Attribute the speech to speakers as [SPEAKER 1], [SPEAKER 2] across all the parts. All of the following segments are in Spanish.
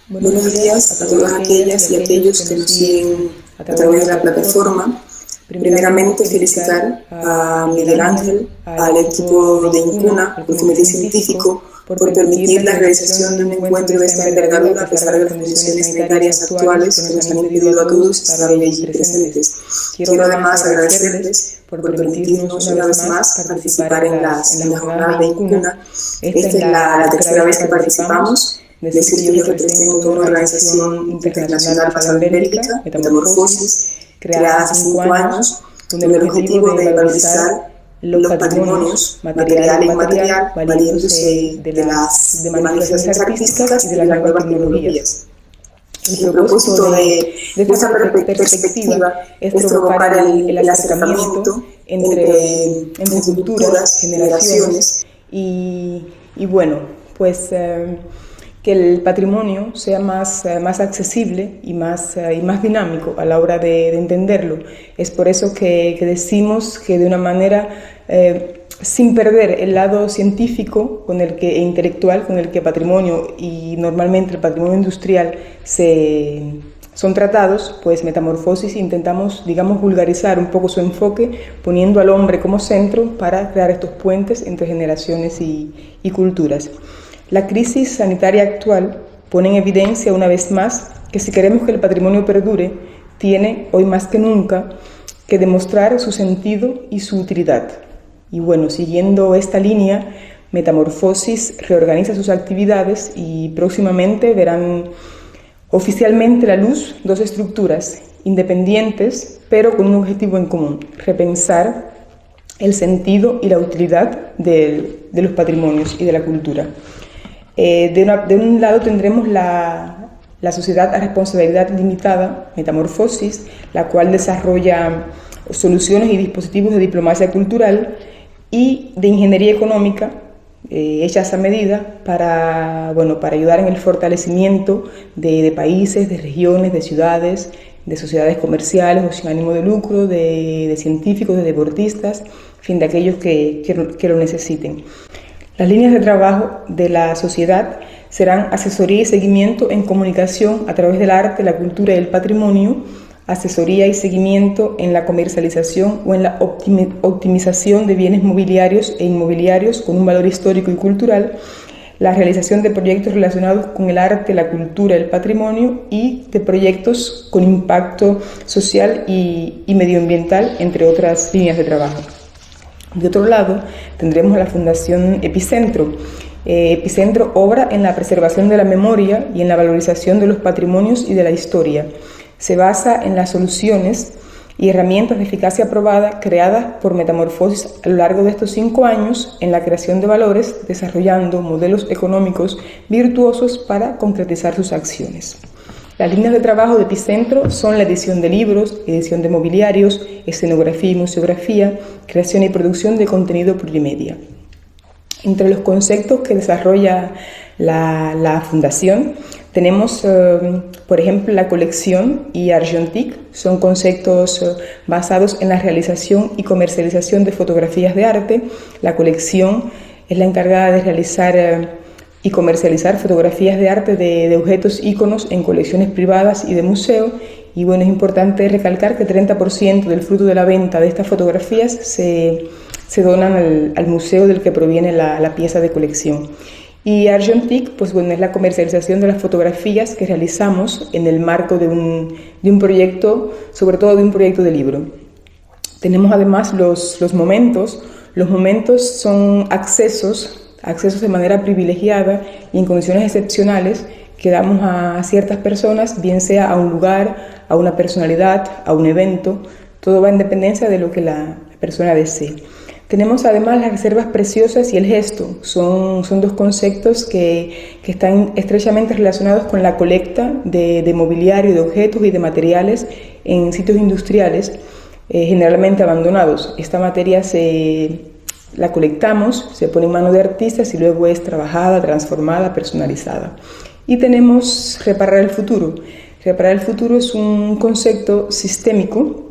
[SPEAKER 1] Buenos días a todas aquellas y aquellos que nos siguen a través de la plataforma. Primeramente, felicitar a Miguel Ángel, al equipo de INCUNA, el comité científico, por permitir la realización de un encuentro de esta envergadura a pesar de las condiciones sanitarias actuales que nos han impedido a todos estar hoy allí presentes. Quiero además agradecerles por permitirnos una vez más participar en las jornadas de INCUNA. Esta es la tercera vez que participamos. Decir que yo represento una organización internacional panamérica, Metamorfosis, creada hace 5 años, con el objetivo de valorizar los patrimonios material e inmaterial, valiéndose de manifestaciones artísticas y de las nuevas tecnologías. El propósito de esta perspectiva es provocar el acercamiento entre culturas, generaciones
[SPEAKER 2] y bueno, pues que el patrimonio sea más accesible y más dinámico a la hora de entenderlo. Es por eso que decimos que de una manera sin perder el lado científico e intelectual con el que patrimonio y normalmente el patrimonio industrial son tratados, pues Metamorfosis intentamos, digamos, vulgarizar un poco su enfoque, poniendo al hombre como centro para crear estos puentes entre generaciones y culturas. La crisis sanitaria actual pone en evidencia una vez más que si queremos que el patrimonio perdure, tiene, hoy más que nunca, que demostrar su sentido y su utilidad. Y bueno, siguiendo esta línea, Metamorfosis reorganiza sus actividades y próximamente verán oficialmente la luz 2 estructuras independientes, pero con un objetivo en común: repensar el sentido y la utilidad de los patrimonios y de la cultura. De un lado tendremos la sociedad a responsabilidad limitada, Metamorfosis, la cual desarrolla soluciones y dispositivos de diplomacia cultural y de ingeniería económica hechas a medida para ayudar en el fortalecimiento de países, de regiones, de ciudades, de sociedades comerciales o sin ánimo de lucro, de científicos, de deportistas, en fin, de aquellos que lo necesiten. Las líneas de trabajo de la sociedad serán asesoría y seguimiento en comunicación a través del arte, la cultura y el patrimonio, asesoría y seguimiento en la comercialización o en la optimización de bienes mobiliarios e inmobiliarios con un valor histórico y cultural, la realización de proyectos relacionados con el arte, la cultura, el patrimonio y de proyectos con impacto social y medioambiental, entre otras líneas de trabajo. De otro lado, tendremos a la Fundación Epicentro. Epicentro obra en la preservación de la memoria y en la valorización de los patrimonios y de la historia. Se basa en las soluciones y herramientas de eficacia probada creadas por Metamorfosis a lo largo de estos 5 años en la creación de valores, desarrollando modelos económicos virtuosos para concretizar sus acciones. Las líneas de trabajo de Epicentro son la edición de libros, edición de mobiliarios, escenografía y museografía, creación y producción de contenido plurimedia. Entre los conceptos que desarrolla la Fundación tenemos, por ejemplo, la colección y argentique. Son conceptos basados en la realización y comercialización de fotografías de arte. La colección es la encargada de realizar y comercializar fotografías de arte de objetos íconos en colecciones privadas y de museo. Y bueno, es importante recalcar que 30% del fruto de la venta de estas fotografías se donan al museo del que proviene la pieza de colección. Y argentique, pues bueno, es la comercialización de las fotografías que realizamos en el marco de un proyecto, sobre todo de un proyecto de libro. Tenemos además los momentos. Los momentos son accesos de manera privilegiada y en condiciones excepcionales que damos a ciertas personas, bien sea a un lugar, a una personalidad, a un evento. Todo va en dependencia de lo que la persona desee. Tenemos además las reservas preciosas y el gesto. Son 2 conceptos que están estrechamente relacionados con la colecta de mobiliario, de objetos y de materiales en sitios industriales, generalmente abandonados. Esta materia la colectamos, se pone en manos de artistas y luego es trabajada, transformada, personalizada. Y tenemos reparar el futuro. Reparar el futuro es un concepto sistémico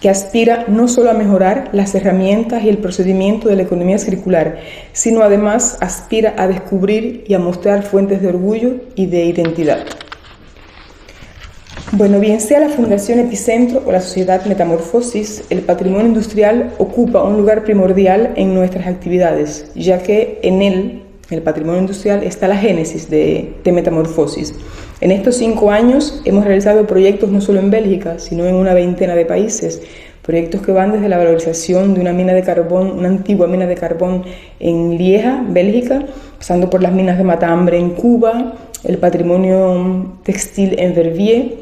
[SPEAKER 2] que aspira no solo a mejorar las herramientas y el procedimiento de la economía circular, sino además aspira a descubrir y a mostrar fuentes de orgullo y de identidad. Bueno, bien sea la Fundación Epicentro o la Sociedad Metamorfosis, el patrimonio industrial ocupa un lugar primordial en nuestras actividades, ya que en él, el patrimonio industrial, está la génesis de Metamorfosis. En estos 5 años hemos realizado proyectos no solo en Bélgica, sino en una veintena de países, proyectos que van desde la valorización de una mina de carbón, una antigua mina de carbón en Lieja, Bélgica, pasando por las minas de Matambre en Cuba, el patrimonio textil en Verviers,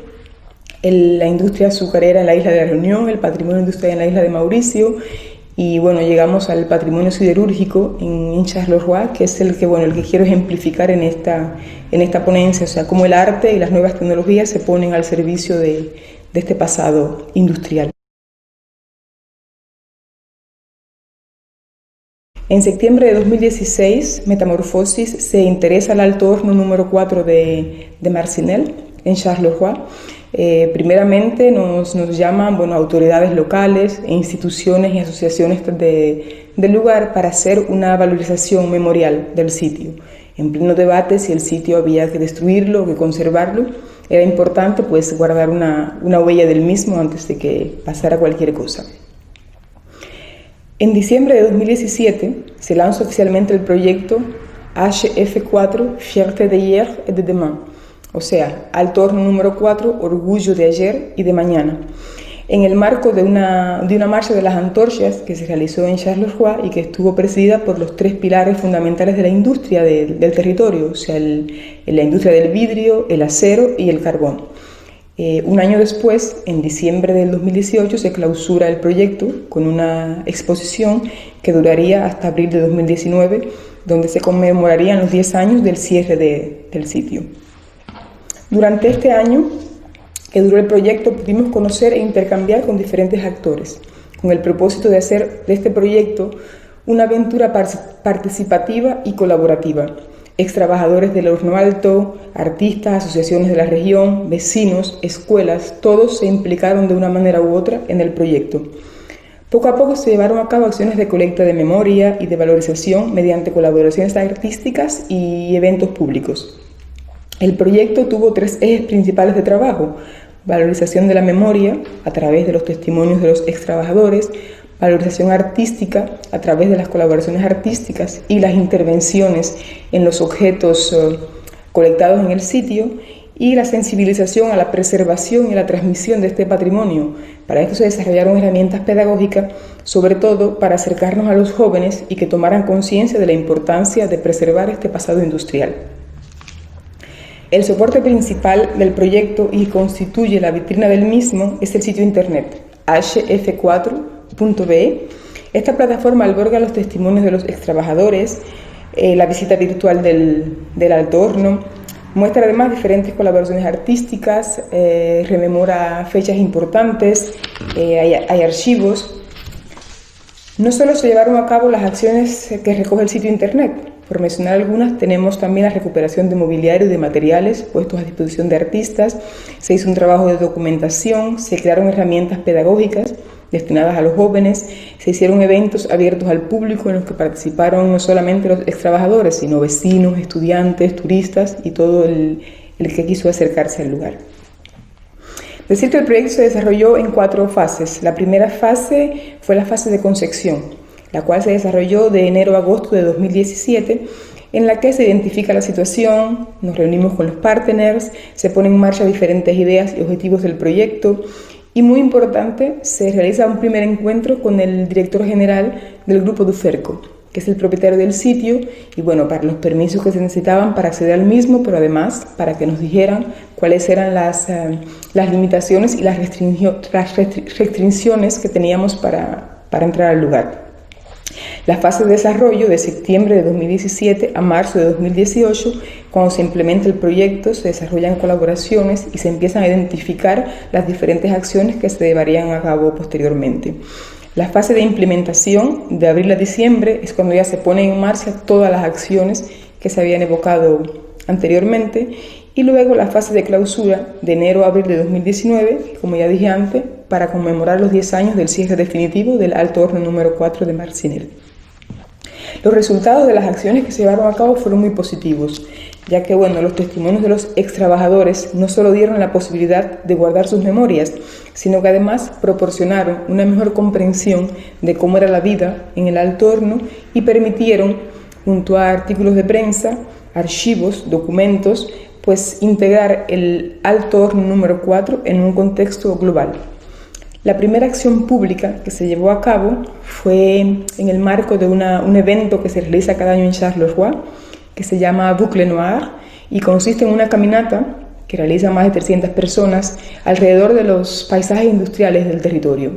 [SPEAKER 2] la industria azucarera en la isla de la Reunión, el patrimonio industrial en la isla de Mauricio, y bueno, llegamos al patrimonio siderúrgico en Charleroi, que es el que quiero ejemplificar en esta ponencia, o sea, cómo el arte y las nuevas tecnologías se ponen al servicio de este pasado industrial. En septiembre de 2016, Metamorfosis se interesa al Alto Horno número 4 de Marcinelle, en Charleroi. Primeramente nos llaman autoridades locales e instituciones y asociaciones del lugar para hacer una valorización memorial del sitio. En pleno debate si el sitio había que destruirlo o que conservarlo, era importante pues guardar una huella del mismo antes de que pasara cualquier cosa. En diciembre de 2017 se lanza oficialmente el proyecto HF4 Fierté d'hier et de demain, o sea, Alto Horno número 4, Orgullo de ayer y de mañana, en el marco de una marcha de las antorchas que se realizó en Charleroi y que estuvo presidida por los 3 pilares fundamentales de la industria del territorio, o sea, la industria del vidrio, el acero y el carbón. Un año después, en diciembre del 2018, se clausura el proyecto con una exposición que duraría hasta abril de 2019, donde se conmemorarían los 10 años del cierre del sitio. Durante este año que duró el proyecto pudimos conocer e intercambiar con diferentes actores, con el propósito de hacer de este proyecto una aventura participativa y colaborativa. Extrabajadores del Horno Alto, artistas, asociaciones de la región, vecinos, escuelas, todos se implicaron de una manera u otra en el proyecto. Poco a poco se llevaron a cabo acciones de colecta de memoria y de valorización mediante colaboraciones artísticas y eventos públicos. El proyecto tuvo 3 ejes principales de trabajo: valorización de la memoria a través de los testimonios de los extrabajadores, valorización artística a través de las colaboraciones artísticas y las intervenciones en los objetos colectados en el sitio, y la sensibilización a la preservación y a la transmisión de este patrimonio. Para esto se desarrollaron herramientas pedagógicas, sobre todo para acercarnos a los jóvenes y que tomaran conciencia de la importancia de preservar este pasado industrial. El soporte principal del proyecto y constituye la vitrina del mismo es el sitio internet hf4.be. Esta plataforma alberga los testimonios de los extrabajadores, la visita virtual del Alto Horno, muestra además diferentes colaboraciones artísticas, rememora fechas importantes, hay archivos. No solo se llevaron a cabo las acciones que recoge el sitio internet. Por mencionar algunas, tenemos también la recuperación de mobiliario y de materiales puestos a disposición de artistas, se hizo un trabajo de documentación, se crearon herramientas pedagógicas destinadas a los jóvenes, se hicieron eventos abiertos al público en los que participaron no solamente los extrabajadores, sino vecinos, estudiantes, turistas y todo el que quiso acercarse al lugar. Decir que el proyecto se desarrolló en 4 fases. La primera fase fue la fase de concepción, la cual se desarrolló de enero a agosto de 2017, en la que se identifica la situación, nos reunimos con los partners, se ponen en marcha diferentes ideas y objetivos del proyecto y, muy importante, se realiza un primer encuentro con el director general del grupo Duferco, que es el propietario del sitio, y para los permisos que se necesitaban para acceder al mismo, pero además para que nos dijeran cuáles eran las limitaciones y las restricciones que teníamos para entrar al lugar. La fase de desarrollo de septiembre de 2017 a marzo de 2018, cuando se implementa el proyecto, se desarrollan colaboraciones y se empiezan a identificar las diferentes acciones que se llevarían a cabo posteriormente. La fase de implementación, de abril a diciembre, es cuando ya se ponen en marcha todas las acciones que se habían evocado anteriormente, y luego la fase de clausura, de enero a abril de 2019, que, como ya dije antes, para conmemorar los 10 años del cierre definitivo del Alto Horno número 4 de Marcinelle. Los resultados de las acciones que se llevaron a cabo fueron muy positivos, ya que los testimonios de los ex trabajadores no solo dieron la posibilidad de guardar sus memorias, sino que además proporcionaron una mejor comprensión de cómo era la vida en el Alto Horno y permitieron, junto a artículos de prensa, archivos, documentos, pues integrar el Alto Horno número 4 en un contexto global. La primera acción pública que se llevó a cabo fue en el marco de un evento que se realiza cada año en Charleroi, que se llama Boucle Noire, y consiste en una caminata que realizan más de 300 personas alrededor de los paisajes industriales del territorio.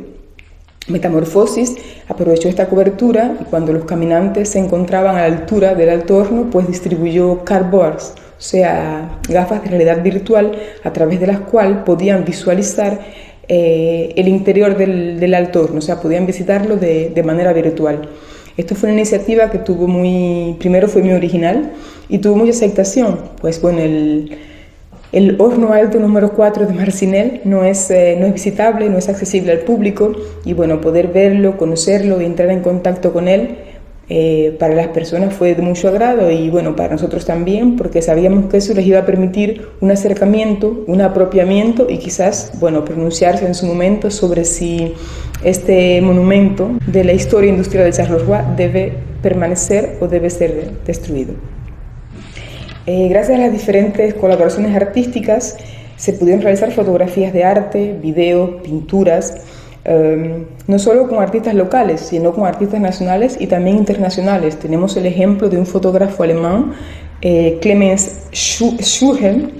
[SPEAKER 2] Metamorfosis aprovechó esta cobertura y cuando los caminantes se encontraban a la altura del Alto Horno, pues distribuyó cardboards, o sea, gafas de realidad virtual a través de las cuales podían visualizar el interior del Alto Horno, o sea, podían visitarlo de manera virtual. Esto fue una iniciativa que primero fue muy original y tuvo mucha aceptación, pues el horno alto número 4 de Marcinelle no es visitable, no es accesible al público y poder verlo, conocerlo y entrar en contacto con él para las personas fue de mucho agrado y para nosotros también, porque sabíamos que eso les iba a permitir un acercamiento, un apropiamiento y quizás pronunciarse en su momento sobre si este monumento de la historia industrial de Charleroi debe permanecer o debe ser destruido. Gracias a las diferentes colaboraciones artísticas se pudieron realizar fotografías de arte, videos, pinturas, no solo con artistas locales, sino con artistas nacionales y también internacionales. Tenemos el ejemplo de un fotógrafo alemán, Clemens Schurgen,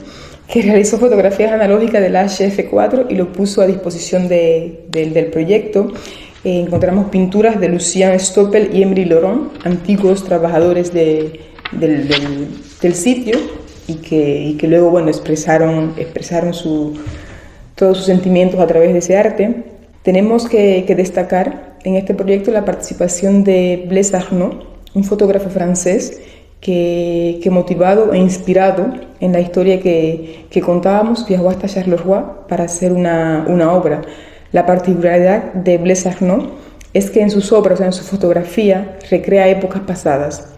[SPEAKER 2] que realizó fotografías analógicas del HF4 y lo puso a disposición del proyecto. Encontramos pinturas de Lucien Stoppel y Emery Laurent, antiguos trabajadores del sitio y que luego expresaron todos sus sentimientos a través de ese arte. Tenemos que destacar en este proyecto la participación de Blaise Arnaud, un fotógrafo francés que motivado e inspirado en la historia que contábamos, viajó hasta Charleroi para hacer una obra. La particularidad de Blaise Arnaud es que en sus obras, en su fotografía, recrea épocas pasadas.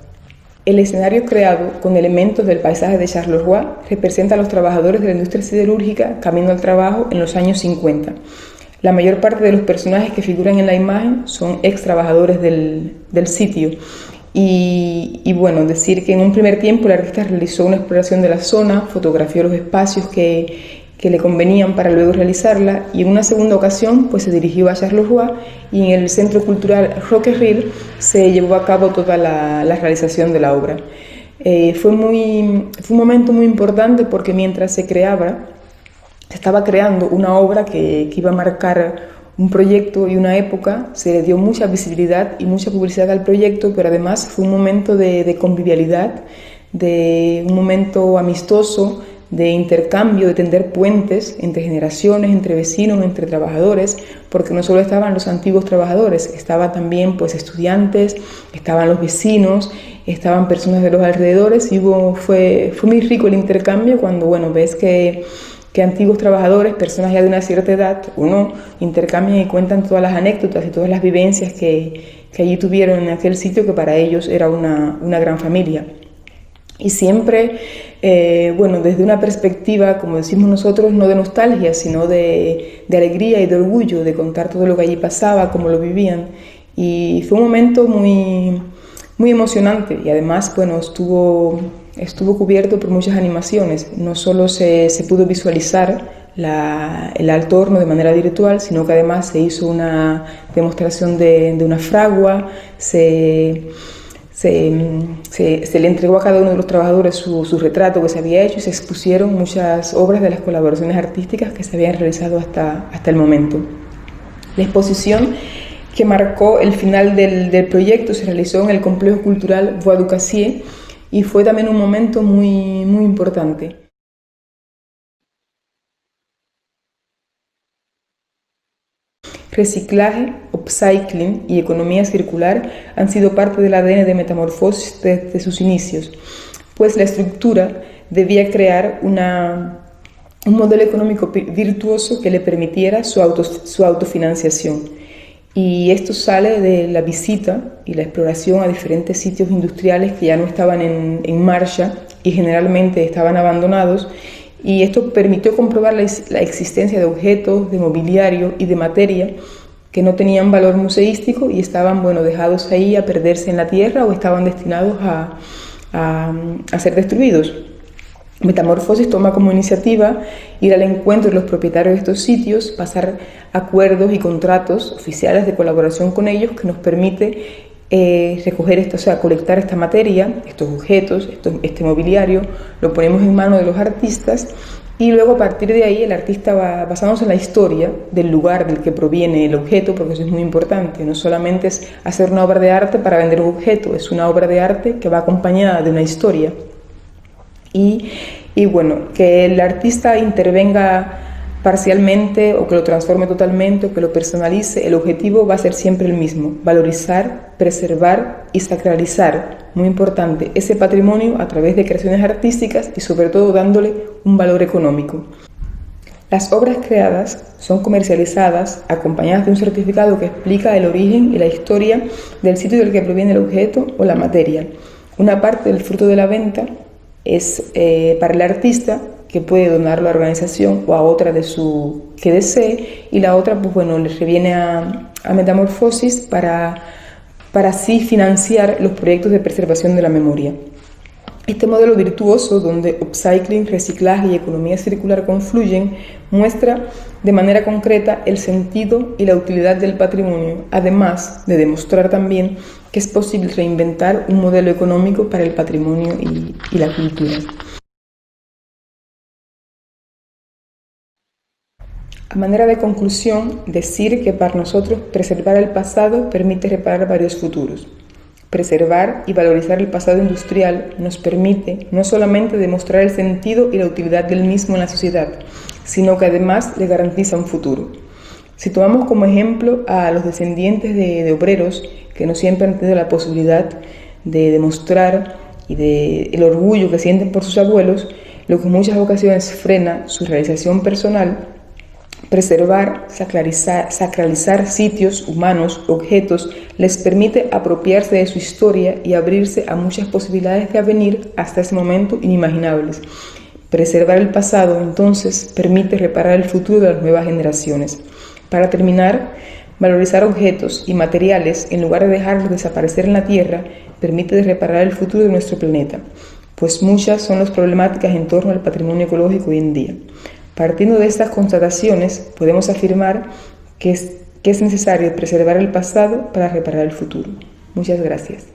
[SPEAKER 2] El escenario creado con elementos del paisaje de Charleroi representa a los trabajadores de la industria siderúrgica camino al trabajo en los años 50. La mayor parte de los personajes que figuran en la imagen son ex trabajadores del sitio. Y decir que en un primer tiempo el artista realizó una exploración de la zona, fotografió los espacios que le convenían para luego realizarla y en una segunda ocasión se dirigió a Charleroi y en el Centro Cultural Roqueril se llevó a cabo toda la realización de la obra. Fue un momento muy importante porque mientras se estaba creando una obra que iba a marcar un proyecto y una época, se le dio mucha visibilidad y mucha publicidad al proyecto, pero además fue un momento de convivialidad, de un momento amistoso, de intercambio, de tender puentes entre generaciones, entre vecinos, entre trabajadores, porque no solo estaban los antiguos trabajadores, estaban también estudiantes, estaban los vecinos, estaban personas de los alrededores y fue muy rico el intercambio cuando ves que antiguos trabajadores, personas ya de una cierta edad o no, intercambian y cuentan todas las anécdotas y todas las vivencias que allí tuvieron en aquel sitio que para ellos era una gran familia. Y siempre, desde una perspectiva, como decimos nosotros, no de nostalgia, sino de alegría y de orgullo, de contar todo lo que allí pasaba, cómo lo vivían. Y fue un momento muy, muy emocionante y además, estuvo cubierto por muchas animaciones. No solo se pudo visualizar el Alto Horno de manera virtual, sino que además se hizo una demostración de una fragua, se le entregó a cada uno de los trabajadores su retrato que se había hecho y se expusieron muchas obras de las colaboraciones artísticas que se habían realizado hasta el momento. La exposición que marcó el final del proyecto se realizó en el complejo cultural Bois du Cassier y fue también un momento muy, muy importante. Reciclaje, upcycling y economía circular han sido parte del ADN de Metamorfosis desde sus inicios, pues la estructura debía crear una un modelo económico virtuoso que le permitiera su autofinanciación. Y esto sale de la visita y la exploración a diferentes sitios industriales que ya no estaban en marcha y generalmente estaban abandonados, y esto permitió comprobar la existencia de objetos, de mobiliario y de materia que no tenían valor museístico y estaban, bueno, dejados ahí a perderse en la tierra o estaban destinados a ser destruidos. Metamorfosis toma como iniciativa ir al encuentro de los propietarios de estos sitios, pasar acuerdos y contratos oficiales de colaboración con ellos que nos permite recoger esto, o sea, colectar esta materia, estos objetos, este mobiliario, lo ponemos en manos de los artistas y luego a partir de ahí el artista va basándose en la historia del lugar del que proviene el objeto, porque eso es muy importante, no solamente es hacer una obra de arte para vender un objeto, es una obra de arte que va acompañada de una historia. Y bueno, que el artista intervenga parcialmente o que lo transforme totalmente o que lo personalice, el objetivo va a ser siempre el mismo: valorizar, preservar y sacralizar, muy importante, ese patrimonio a través de creaciones artísticas y sobre todo dándole un valor económico. Las obras creadas son comercializadas acompañadas de un certificado que explica el origen y la historia del sitio del que proviene el objeto o la materia. Una parte del fruto de la venta es para el artista, que puede donarlo a la organización o a otra que desee, y la otra, pues bueno, le reviene a Metamorfosis para así financiar los proyectos de preservación de la memoria. Este modelo virtuoso, donde upcycling, reciclaje y economía circular confluyen, muestra de manera concreta el sentido y la utilidad del patrimonio, además de demostrar también que es posible reinventar un modelo económico para el patrimonio y la cultura. A manera de conclusión, decir que para nosotros preservar el pasado permite reparar varios futuros. Preservar y valorizar el pasado industrial nos permite no solamente demostrar el sentido y la utilidad del mismo en la sociedad, sino que además le garantiza un futuro. Si tomamos como ejemplo a los descendientes de obreros que no siempre han tenido la posibilidad de demostrar el orgullo que sienten por sus abuelos, lo que en muchas ocasiones frena su realización personal, preservar, sacralizar sitios humanos, objetos, les permite apropiarse de su historia y abrirse a muchas posibilidades de avenir hasta ese momento inimaginables. Preservar el pasado, entonces, permite reparar el futuro de las nuevas generaciones. Para terminar, valorizar objetos y materiales en lugar de dejarlos desaparecer en la Tierra permite reparar el futuro de nuestro planeta, pues muchas son las problemáticas en torno al patrimonio ecológico hoy en día. Partiendo de estas constataciones, podemos afirmar que es necesario preservar el pasado para reparar el futuro. Muchas gracias.